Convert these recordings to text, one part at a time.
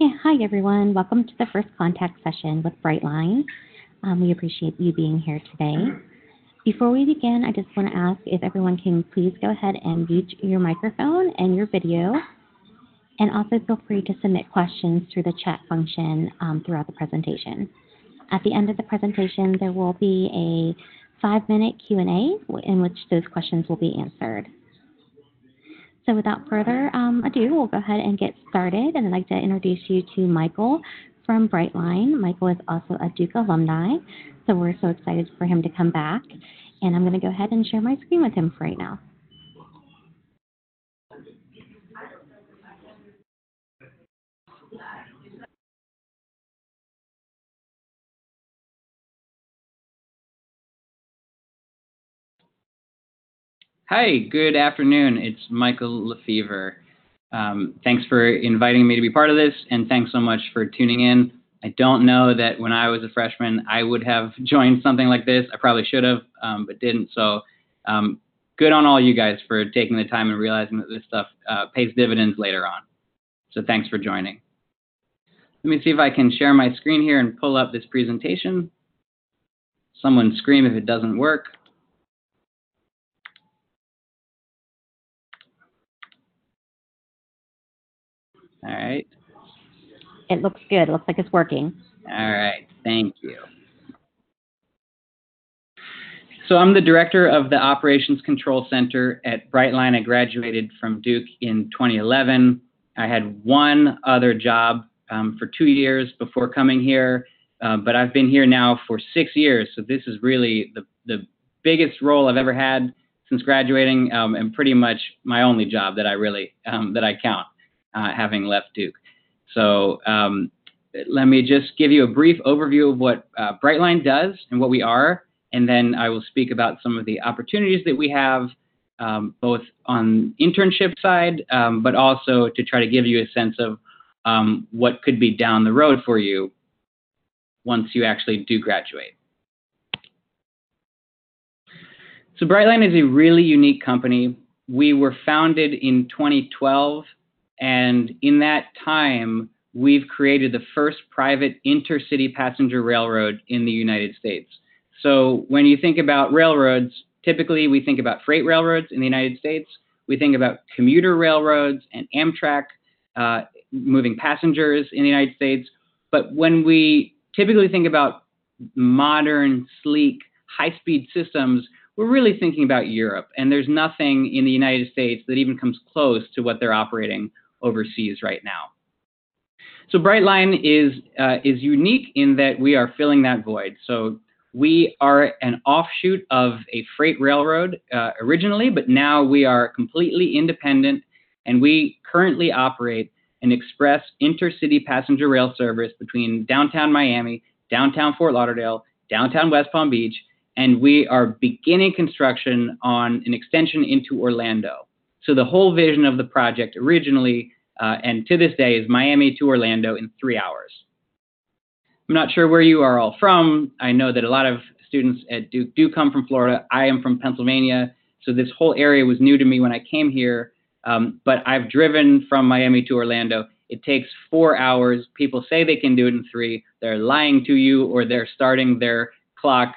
Hi everyone. Welcome to the First Contact session with Brightline. We appreciate you being here today. Before we begin, I just want to ask if everyone can please go ahead and mute your microphone and your video, and also feel free to submit questions through the chat function throughout the presentation. At the end of the presentation, there will be a 5-minute Q&A in which those questions will be answered. So without further ado, we'll go ahead and get started. And I'd like to introduce you to Michael from Brightline. Michael is also a Duke alumni, so we're so excited for him to come back. And I'm going to go ahead and share my screen with him for right now. Hi, good afternoon. It's Michael Lefevre. Thanks for inviting me to be part of this, and thanks so much for tuning in. I don't know that when I was a freshman, I would have joined something like this. I probably should have, but didn't. So good on all you guys for taking the time and realizing that this stuff pays dividends later on. So thanks for joining. Let me see if I can share my screen here and pull up this presentation. Someone scream if it doesn't work. All right. It looks good. It looks like it's working. All right. Thank you. So I'm the director of the Operations Control Center at Brightline. I graduated from Duke in 2011. I had one other job for 2 years before coming here, but I've been here now for 6 years. So this is really the biggest role I've ever had since graduating, and pretty much my only job that I really that I count. Having left Duke. So let me just give you a brief overview of what Brightline does and what we are, and then I will speak about some of the opportunities that we have, both on internship side, but also to try to give you a sense of what could be down the road for you once you actually do graduate. So Brightline is a really unique company. We were founded in 2012. And in that time, we've created the first private intercity passenger railroad in the United States. So when you think about railroads, typically we think about freight railroads in the United States. We think about commuter railroads and Amtrak moving passengers in the United States. But when we typically think about modern, sleek, high-speed systems, we're really thinking about Europe. And there's nothing in the United States that even comes close to what they're operating overseas right now. So Brightline is unique in that we are filling that void. So we are an offshoot of a freight railroad originally, but now we are completely independent, and we currently operate an express intercity passenger rail service between downtown Miami, downtown Fort Lauderdale, downtown West Palm Beach, and we are beginning construction on an extension into Orlando. So the whole vision of the project originally, and to this day, is Miami to Orlando in 3 hours. I'm not sure where you are all from. I know that a lot of students at Duke do come from Florida. I am from Pennsylvania, so this whole area was new to me when I came here, but I've driven from Miami to Orlando. It takes 4 hours. People say they can do it in 3. They're lying to you, or they're starting their clock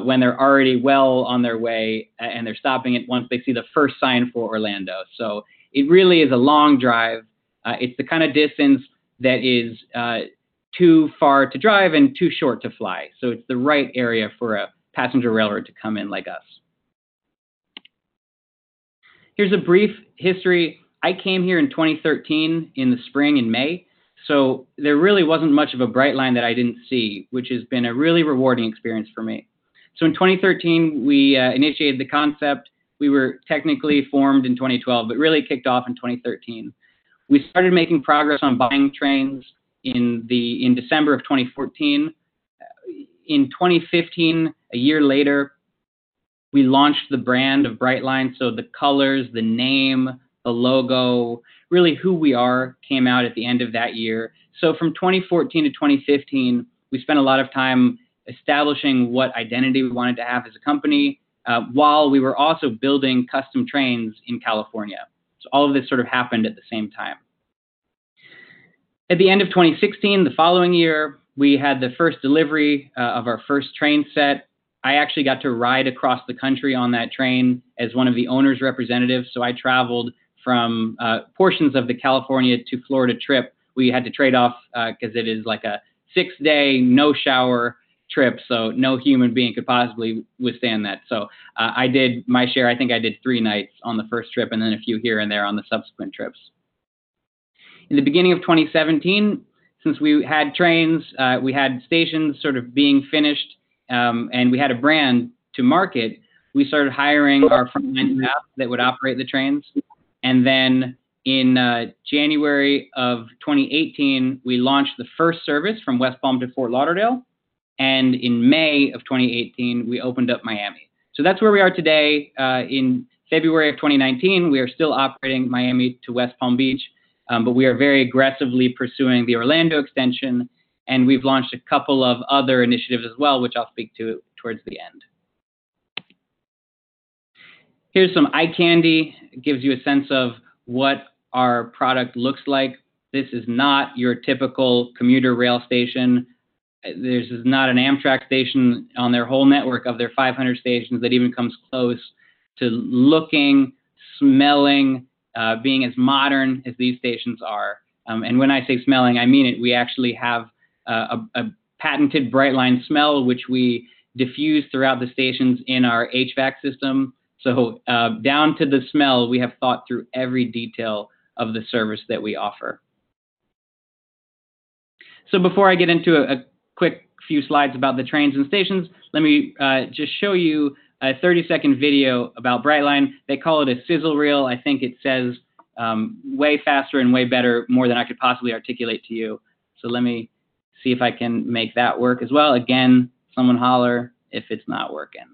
when they're already well on their way, and they're stopping it once they see the first sign for Orlando. So it really is a long drive. It's the kind of distance that is too far to drive and too short to fly. So it's the right area for a passenger railroad to come in like us. Here's a brief history. I came here in 2013 in the spring in May. So there really wasn't much of a Brightline that I didn't see, which has been a really rewarding experience for me. So in 2013, we initiated the concept. We were technically formed in 2012, but really kicked off in 2013. We started making progress on buying trains in December of 2014. In 2015, a year later, we launched the brand of Brightline. So the colors, the name, the logo, really who we are came out at the end of that year. So from 2014 to 2015, we spent a lot of time establishing what identity we wanted to have as a company, while we were also building custom trains in California. So all of this sort of happened at the same time. At the end of 2016, the following year, we had the first delivery of our first train set. I actually got to ride across the country on that train as one of the owner's representatives. So I traveled from portions of the California to Florida trip. We had to trade off because it is like a 6-day, no shower trip. So no human being could possibly withstand that. So I did my share. I think I did 3 nights on the first trip and then a few here and there on the subsequent trips. In the beginning of 2017, since we had trains, we had stations sort of being finished, and we had a brand to market, we started hiring our frontline staff that would operate the trains. And then in January of 2018, we launched the first service from West Palm to Fort Lauderdale. And in May of 2018, we opened up Miami. So that's where we are today. In February of 2019, we are still operating Miami to West Palm Beach. But we are very aggressively pursuing the Orlando extension, and we've launched a couple of other initiatives as well, which I'll speak to towards the end. Here's some eye candy. It gives you a sense of what our product looks like. This is not your typical commuter rail station. This is not an Amtrak station on their whole network of their 500 stations that even comes close to looking, smelling, being as modern as these stations are. And when I say smelling, I mean it. We actually have a patented Brightline smell, which we diffuse throughout the stations in our HVAC system. So down to the smell, we have thought through every detail of the service that we offer. So before I get into a quick few slides about the trains and stations, let me just show you a 30-second video about Brightline. They call it a sizzle reel. I think it says way faster and way better, more than I could possibly articulate to you. So let me see if I can make that work as well. Again, someone holler if it's not working.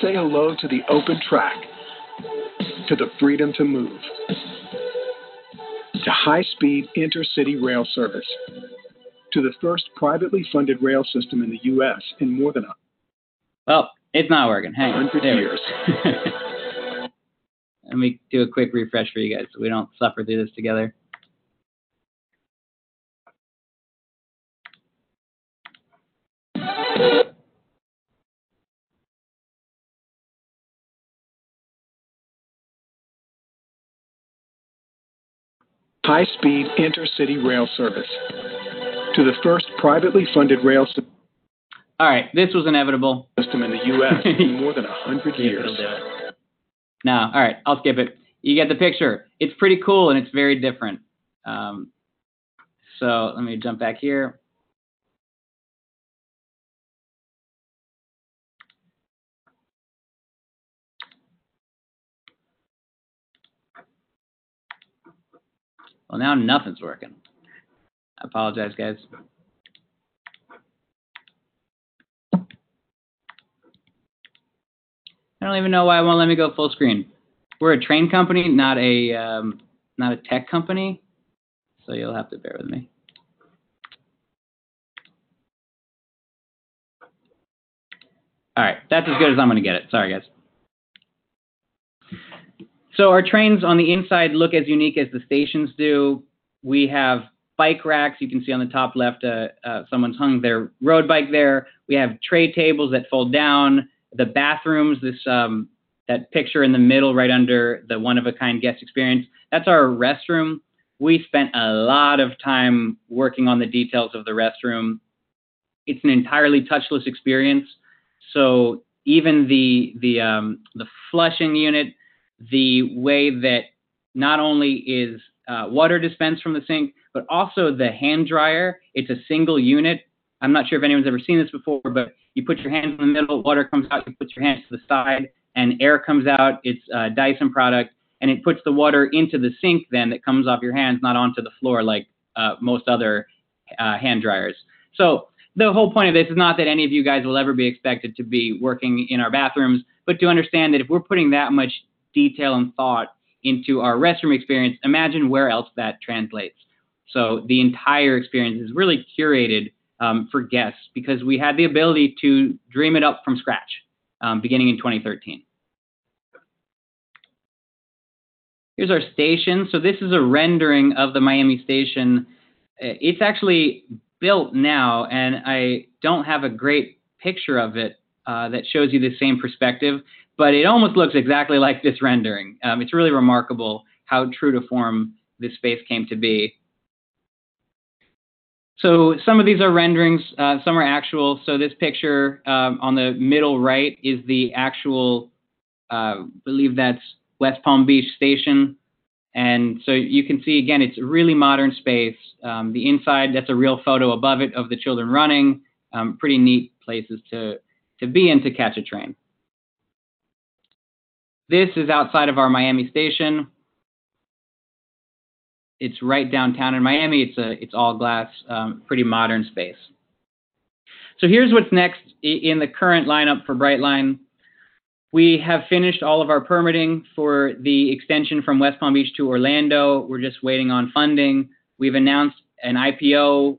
Say hello to the open track, to the freedom to move, to high-speed intercity rail service, to the first privately funded rail system in the U.S. in more than Well, it's not working. Hang on. 100 years. Let me do a quick refresh for you guys so we don't suffer through this together. High-speed intercity rail service, to the first privately funded rail system. All right, this was inevitable. System in the U.S. in more than 100 years. It'll do it. No, all right, I'll skip it. You get the picture. It's pretty cool and it's very different. So let me jump back here. Well, now nothing's working. I apologize, guys. I don't even know why it won't let me go full screen. We're a train company, not a tech company, so you'll have to bear with me. All right, that's as good as I'm going to get it. Sorry, guys. So our trains on the inside look as unique as the stations do. We have bike racks. You can see on the top left, someone's hung their road bike there. We have tray tables that fold down. The bathrooms, that picture in the middle right under the one-of-a-kind guest experience, that's our restroom. We spent a lot of time working on the details of the restroom. It's an entirely touchless experience. So even the flushing unit, the way that not only is water dispensed from the sink, but also the hand dryer, it's a single unit. I'm not sure if anyone's ever seen this before, but you put your hands in the middle, water comes out, you put your hands to the side, and air comes out. It's a Dyson product, and it puts the water into the sink then that comes off your hands, not onto the floor like most other hand dryers. So the whole point of this is not that any of you guys will ever be expected to be working in our bathrooms, but to understand that if we're putting that much detail and thought into our restroom experience, imagine where else that translates. So the entire experience is really curated for guests because we had the ability to dream it up from scratch beginning in 2013. Here's our station. So this is a rendering of the Miami station. It's actually built now, and I don't have a great picture of it that shows you the same perspective, but it almost looks exactly like this rendering. It's really remarkable how true to form this space came to be. So some of these are renderings, some are actual. So this picture on the middle right is the actual, I believe that's West Palm Beach Station. And so you can see, again, it's a really modern space. The inside, that's a real photo above it of the children running. Pretty neat places to be in to catch a train. This is outside of our Miami station. It's right downtown in Miami. It's all glass, pretty modern space. So here's what's next in the current lineup for Brightline. We have finished all of our permitting for the extension from West Palm Beach to Orlando. We're just waiting on funding. We've announced an IPO,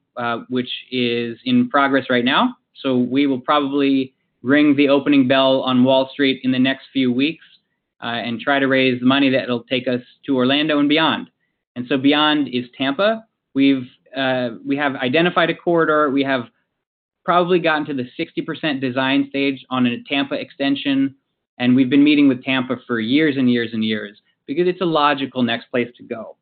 which is in progress right now. So we will probably ring the opening bell on Wall Street in the next few weeks and try to raise the money that will take us to Orlando and beyond. And so beyond is Tampa. We have identified a corridor. We have probably gotten to the 60% design stage on a Tampa extension. And we've been meeting with Tampa for years and years and years because it's a logical next place to go.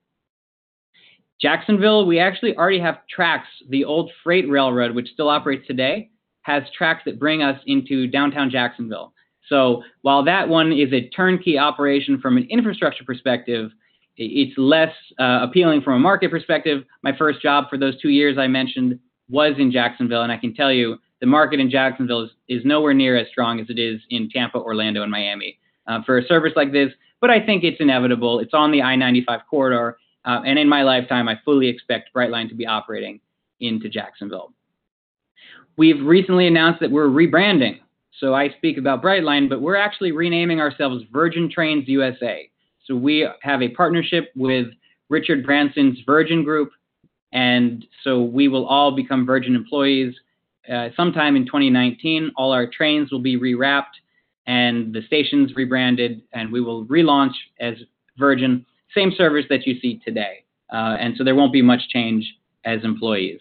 Jacksonville, we actually already have tracks. The old freight railroad, which still operates today, has tracks that bring us into downtown Jacksonville. So while that one is a turnkey operation from an infrastructure perspective, it's less appealing from a market perspective. My first job for those 2 years I mentioned was in Jacksonville, and I can tell you the market in Jacksonville is nowhere near as strong as it is in Tampa, Orlando, and Miami for a service like this. But I think it's inevitable. It's on the I-95 corridor. And in my lifetime, I fully expect Brightline to be operating into Jacksonville. We've recently announced that we're rebranding. So I speak about Brightline, but we're actually renaming ourselves Virgin Trains USA. So we have a partnership with Richard Branson's Virgin Group. And so we will all become Virgin employees. Sometime in 2019, all our trains will be rewrapped and the stations rebranded, and we will relaunch as Virgin, same service that you see today. And so there won't be much change as employees.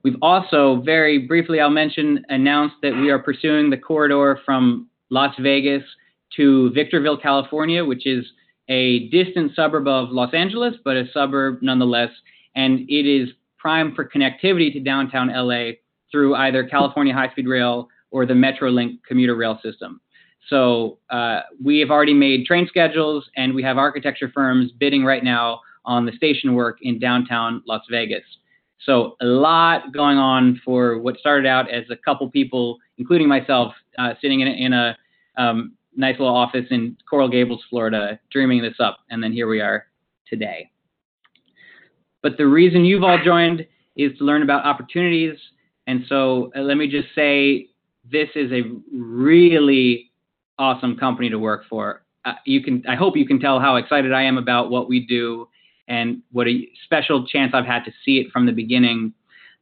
We've also, very briefly, I'll mention, announced that we are pursuing the corridor from Las Vegas to Victorville, California, which is a distant suburb of Los Angeles, but a suburb nonetheless. And it is prime for connectivity to downtown LA through either California High-Speed Rail or the Metrolink commuter rail system. So we have already made train schedules, and we have architecture firms bidding right now on the station work in downtown Las Vegas. So a lot going on for what started out as a couple people, including myself, sitting in a nice little office in Coral Gables, Florida, dreaming this up. And then here we are today. But the reason you've all joined is to learn about opportunities. And so let me just say, this is a really awesome company to work for. I hope you can tell how excited I am about what we do and what a special chance I've had to see it from the beginning.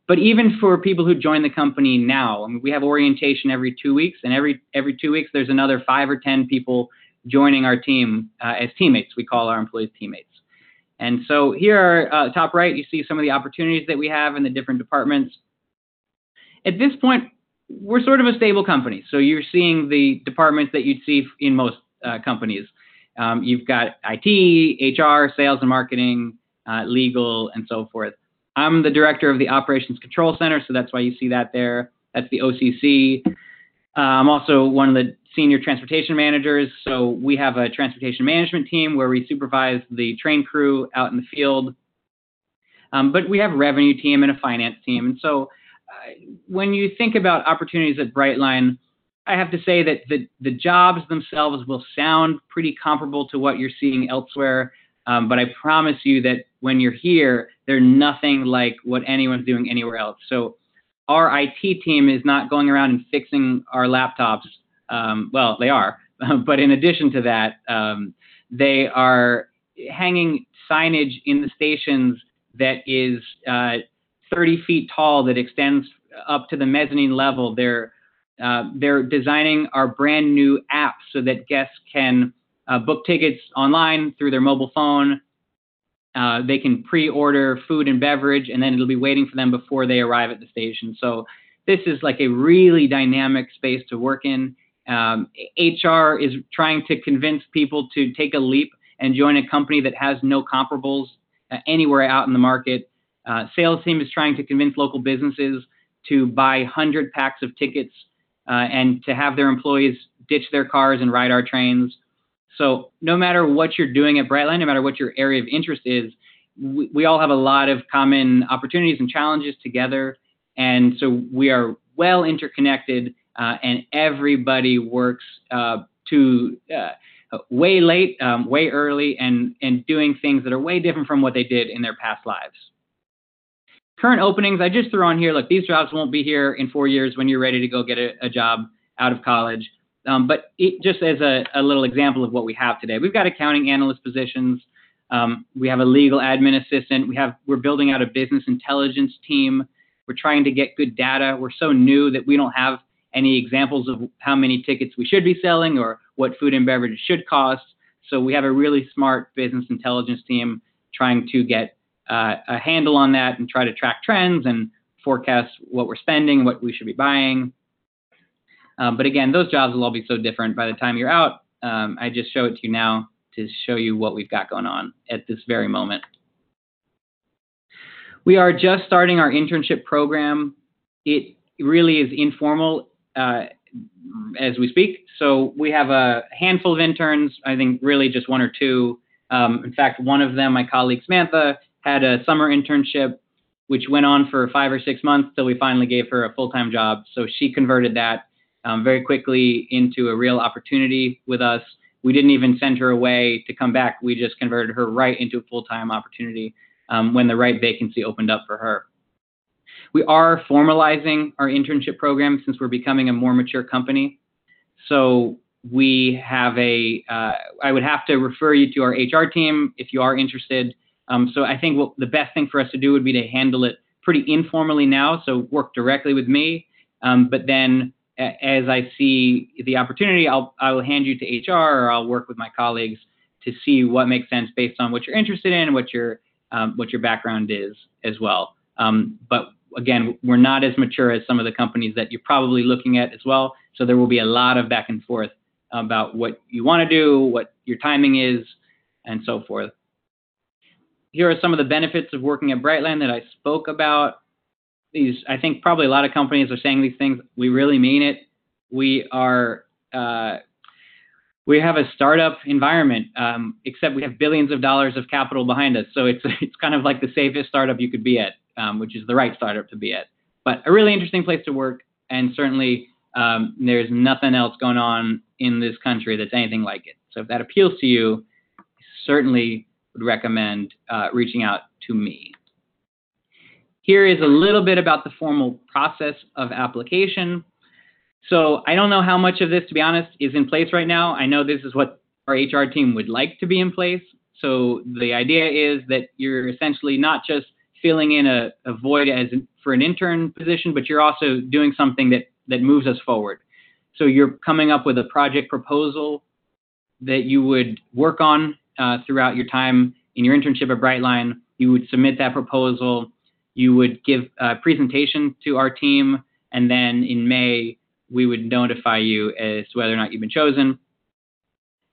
But even for people who join the company now, I mean, we have orientation every 2 weeks, and every 2 weeks there's another 5 or 10 people joining our team as teammates. We call our employees teammates. And so here are top right, you see some of the opportunities that we have in the different departments. At this point, we're sort of a stable company. So you're seeing the departments that you'd see in most companies. You've got IT, HR, sales and marketing, legal, and so forth. I'm the director of the Operations Control Center, so that's why you see that there. That's the OCC. I'm also one of the senior transportation managers. So we have a transportation management team where we supervise the train crew out in the field. But we have a revenue team and a finance team. And so when you think about opportunities at Brightline, I have to say that the jobs themselves will sound pretty comparable to what you're seeing elsewhere. But I promise you that when you're here, they're nothing like what anyone's doing anywhere else. So our IT team is not going around and fixing our laptops. Well, they are. But in addition to that, they are hanging signage in the stations that is 30 feet tall that extends up to the mezzanine level. They're designing our brand new app so that guests can book tickets online through their mobile phone. They can pre-order food and beverage, and then it'll be waiting for them before they arrive at the station. So this is like a really dynamic space to work in. HR is trying to convince people to take a leap and join a company that has no comparables anywhere out in the market. Sales team is trying to convince local businesses to buy 100 packs of tickets and to have their employees ditch their cars and ride our trains. So no matter what you're doing at Brightline, no matter what your area of interest is, we all have a lot of common opportunities and challenges together. And so we are well interconnected, and everybody works to way late, way early, and doing things that are way different from what they did in their past lives. Current openings, I just threw on here, look, these jobs won't be here in 4 years when you're ready to go get a job out of college. But just as a little example of what we have today, we've got accounting analyst positions. We have a legal admin assistant. We're building out a business intelligence team. We're trying to get good data. We're so new that we don't have any examples of how many tickets we should be selling or what food and beverage should cost. So we have a really smart business intelligence team trying to get a handle on that and try to track trends and forecast what we're spending, what we should be buying. But again, those jobs will all be so different by the time you're out. I just show it to you now to show you what we've got going on at this very moment. We are just starting our internship program. It really is informal as we speak. So we have a handful of interns, I think really just one or two. In fact, one of them, my colleague Samantha, had a summer internship, which went on for 5 or 6 months till we finally gave her a full-time job. So she converted that very quickly into a real opportunity with us. We didn't even send her away to come back. We just converted her right into a full-time opportunity when the right vacancy opened up for her. We are formalizing our internship program since we're becoming a more mature company. So we have I would have to refer you to our HR team if you are interested. So I think the best thing for us to do would be to handle it pretty informally now. So work directly with me. But then as I see the opportunity, I will hand you to HR, or I'll work with my colleagues to see what makes sense based on what you're interested in and what your background is as well. But again, we're not as mature as some of the companies that you're probably looking at as well. So there will be a lot of back and forth about what you want to do, what your timing is, and so forth. Here are some of the benefits of working at Brightline that I spoke about. I think probably a lot of companies are saying these things. We really mean it. We have a startup environment, except we have billions of dollars of capital behind us. So it's kind of like the safest startup you could be at, which is the right startup to be at. But a really interesting place to work, and certainly there's nothing else going on in this country that's anything like it. So if that appeals to you, I certainly would recommend reaching out to me. Here is a little bit about the formal process of application. So I don't know how much of this, to be honest, is in place right now. I know this is what our HR team would like to be in place. So the idea is that you're essentially not just filling in a void for an intern position, but you're also doing something that moves us forward. So you're coming up with a project proposal that you would work on throughout your time in your internship at Brightline. You would submit that proposal. You would give a presentation to our team, and then in May, we would notify you as to whether or not you've been chosen.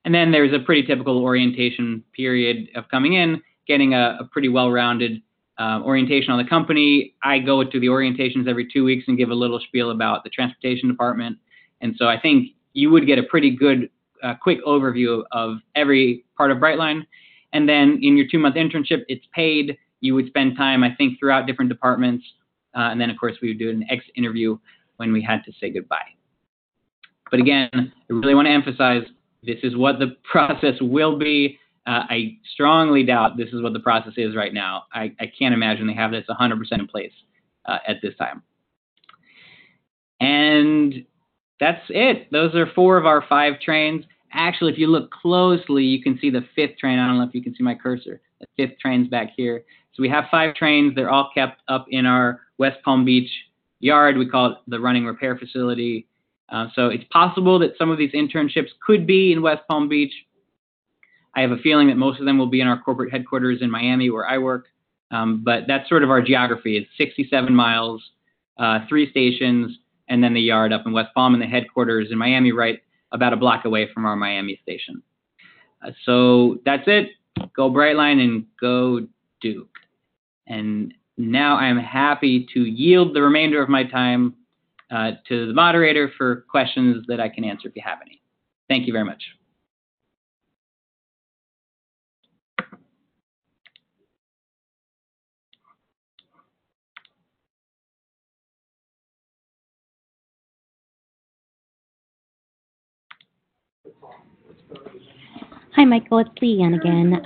And then there's a pretty typical orientation period of coming in, getting a pretty well-rounded orientation on the company. I go to the orientations every 2 weeks and give a little spiel about the transportation department. And so I think you would get a pretty good, quick overview of every part of Brightline. And then in your 2-month internship, it's paid. You would spend time, I think, throughout different departments. And then, of course, we would do an exit interview when we had to say goodbye. But again, I really want to emphasize this is what the process will be. I strongly doubt this is what the process is right now. I can't imagine they have this 100% in place at this time. And that's it. Those are 4 of our 5 trains. Actually, if you look closely, you can see the 5th train. I don't know if you can see my cursor. The 5th train's back here. So we have 5 trains. They're all kept up in our West Palm Beach yard. We call it the running repair facility. So it's possible that some of these internships could be in West Palm Beach. I have a feeling that most of them will be in our corporate headquarters in Miami, where I work. But that's sort of our geography. It's 67 miles, 3 stations, and then the yard up in West Palm, and the headquarters in Miami, right about a block away from our Miami station. So that's it. Go Brightline and go Duke. And now I'm happy to yield the remainder of my time to the moderator for questions that I can answer if you have any. Thank you very much. Hi, Michael. It's Leanne again.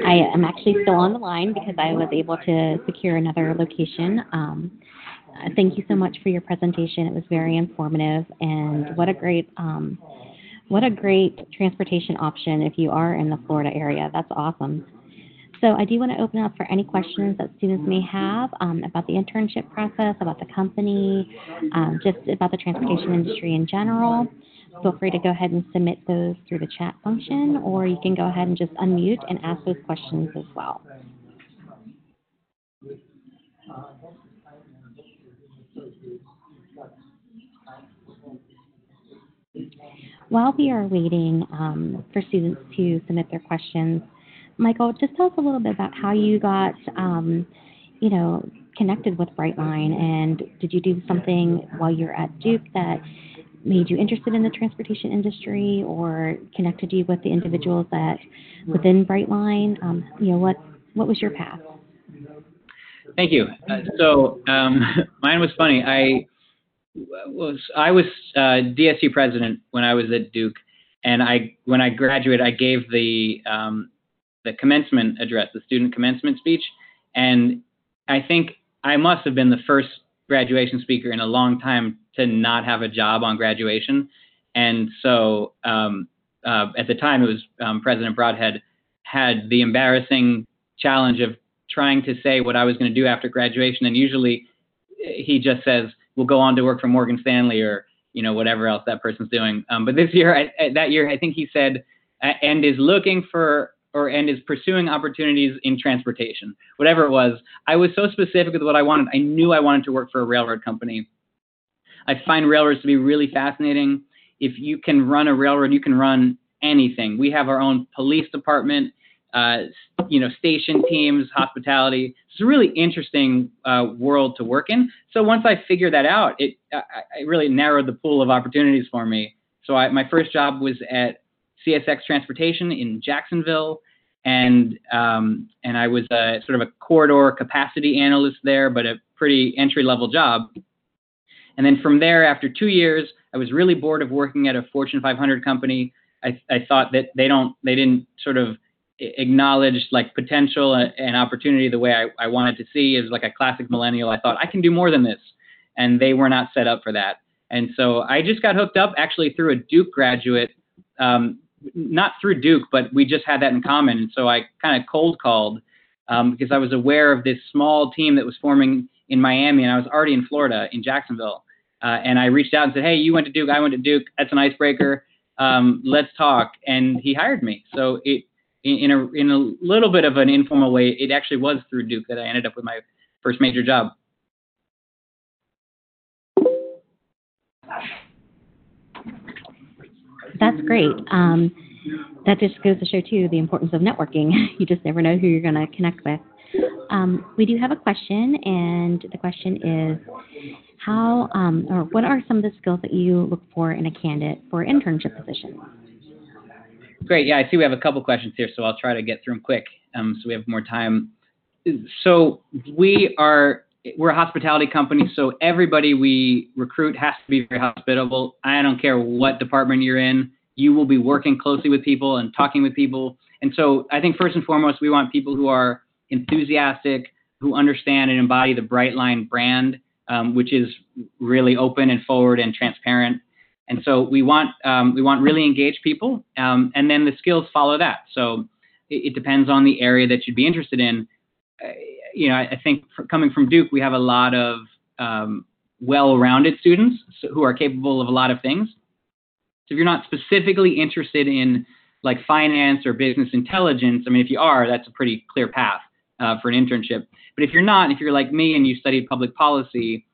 I am actually still on the line because I was able to secure another location. Thank you so much for your presentation. It was very informative, and what a great transportation option if you are in the Florida area. That's awesome. So I do want to open up for any questions that students may have about the internship process, about the company, just about the transportation industry in general. Feel free to go ahead and submit those through the chat function, or you can go ahead and just unmute and ask those questions as well. While we are waiting for students to submit their questions, Michael, just tell us a little bit about how you got, connected with Brightline, and did you do something while you're at Duke that made you interested in the transportation industry, or connected you with the individuals that within Brightline? What was your path? Thank you. Mine was funny. I was DSU president when I was at Duke, and when I graduated, I gave the commencement address, the student commencement speech, and I think I must have been the first graduation speaker in a long time to not have a job on graduation. And so at the time, it was President Broadhead had the embarrassing challenge of trying to say what I was going to do after graduation. And usually he just says, we'll go on to work for Morgan Stanley or, whatever else that person's doing. But this year, that year, I think he said, and is looking for and is pursuing opportunities in transportation, whatever it was. I was so specific with what I wanted. I knew I wanted to work for a railroad company. I find railroads to be really fascinating. If you can run a railroad, you can run anything. We have our own police department, station teams, hospitality. It's a really interesting world to work in. So once I figured that out, it really narrowed the pool of opportunities for me. So my first job was at CSX Transportation in Jacksonville, and I was sort of a corridor capacity analyst there, but a pretty entry-level job. And then from there, after 2 years, I was really bored of working at a Fortune 500 company. I thought that they didn't sort of acknowledge like potential and opportunity the way I wanted to see. As like a classic millennial, I thought I can do more than this, and they were not set up for that. And so I just got hooked up actually through a Duke graduate. Not through Duke, but we just had that in common. And so I kind of cold called because I was aware of this small team that was forming in Miami, and I was already in Florida, in Jacksonville. And I reached out and said, hey, you went to Duke, I went to Duke. That's an icebreaker. Let's talk. And he hired me. So in a little bit of an informal way, it actually was through Duke that I ended up with my first major job. That's great. That just goes to show, too, the importance of networking. You just never know who you're going to connect with. We do have a question, and the question is, what are some of the skills that you look for in a candidate for internship positions? Great. Yeah, I see we have a couple questions here, so I'll try to get through them quick so we have more time. So we're a hospitality company, so everybody we recruit has to be very hospitable. I don't care what department you're in. You will be working closely with people and talking with people. And so I think first and foremost, we want people who are enthusiastic, who understand and embody the Brightline brand, which is really open and forward and transparent. And so we want really engaged people, and then the skills follow that. So it depends on the area that you'd be interested in. I think coming from Duke, we have a lot of well-rounded students who are capable of a lot of things. So if you're not specifically interested in like finance or business intelligence, I mean, if you are, that's a pretty clear path for an internship. But if you're not, if you're like me and you studied public policy,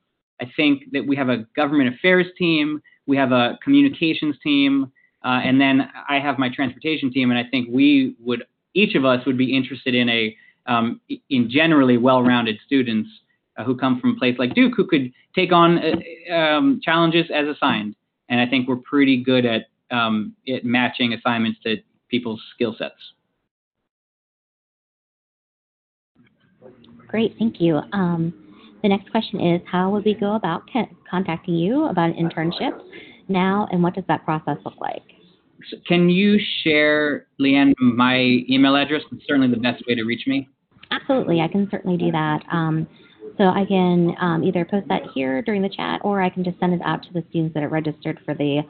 I think that we have a government affairs team, we have a communications team, and then I have my transportation team. And I think each of us would be interested in in generally well-rounded students who come from a place like Duke, who could take on challenges as assigned. And I think we're pretty good at matching assignments to people's skill sets. Great, thank you. The next question is, how would we go about contacting you about an internship now, and what does that process look like? So can you share, Leanne, my email address? It's certainly the best way to reach me. Absolutely, I can certainly do that. So I can either post that here during the chat, or I can just send it out to the students that are registered for the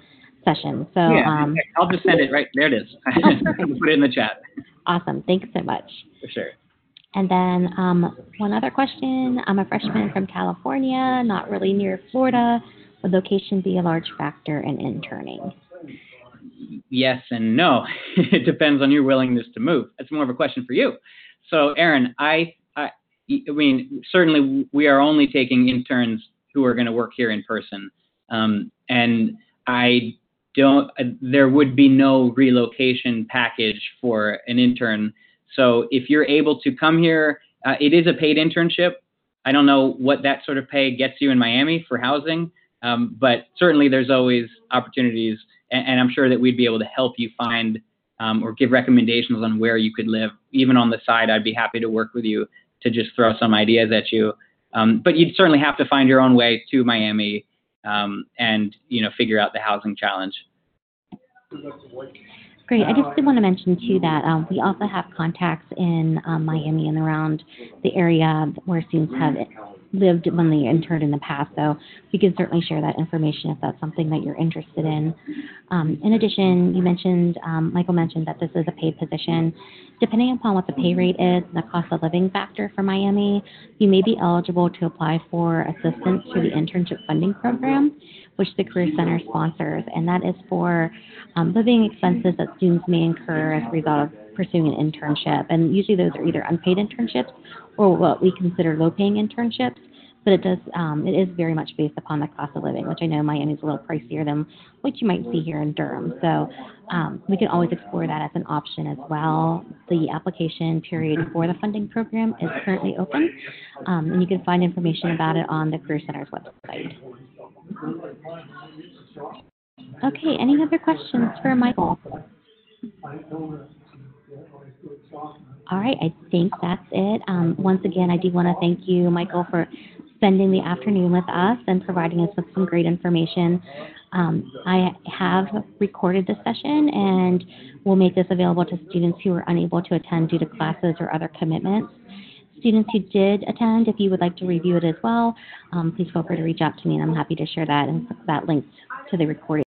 session. So yeah, I'll just send it right there. It is. Put it in the chat. Awesome. Thanks so much. For sure. And then one other question. I'm a freshman from California, not really near Florida. Would location be a large factor in interning? Yes and no. It depends on your willingness to move. That's more of a question for you. So, Aaron, I mean, certainly we are only taking interns who are going to work here in person. And there would be no relocation package for an intern. So if you're able to come here, it is a paid internship. I don't know what that sort of pay gets you in Miami for housing, but certainly there's always opportunities, and I'm sure that we'd be able to help you find or give recommendations on where you could live. Even on the side, I'd be happy to work with you to just throw some ideas at you. But you'd certainly have to find your own way to Miami and figure out the housing challenge. Great. I just did want to mention, too, that we also have contacts in Miami and around the area where students have lived when they interned in the past. So we can certainly share that information if that's something that you're interested in. In addition, Michael mentioned that this is a paid position. Depending upon what the pay rate is and the cost of living factor for Miami, you may be eligible to apply for assistance through the internship funding program, which the Career Center sponsors, and that is for living expenses that students may incur as a result of pursuing an internship. And usually those are either unpaid internships or what we consider low-paying internships, but it is very much based upon the cost of living, which I know Miami is a little pricier than what you might see here in Durham. So we can always explore that as an option as well. The application period for the funding program is currently open, and you can find information about it on the Career Center's website. Okay, any other questions for Michael? All right, I think that's it. Once again, I do want to thank you, Michael, for spending the afternoon with us and providing us with some great information. I have recorded this session, and we'll make this available to students who are unable to attend due to classes or other commitments. Students who did attend, if you would like to review it as well, please feel free to reach out to me, and I'm happy to share that and put that link to the recording.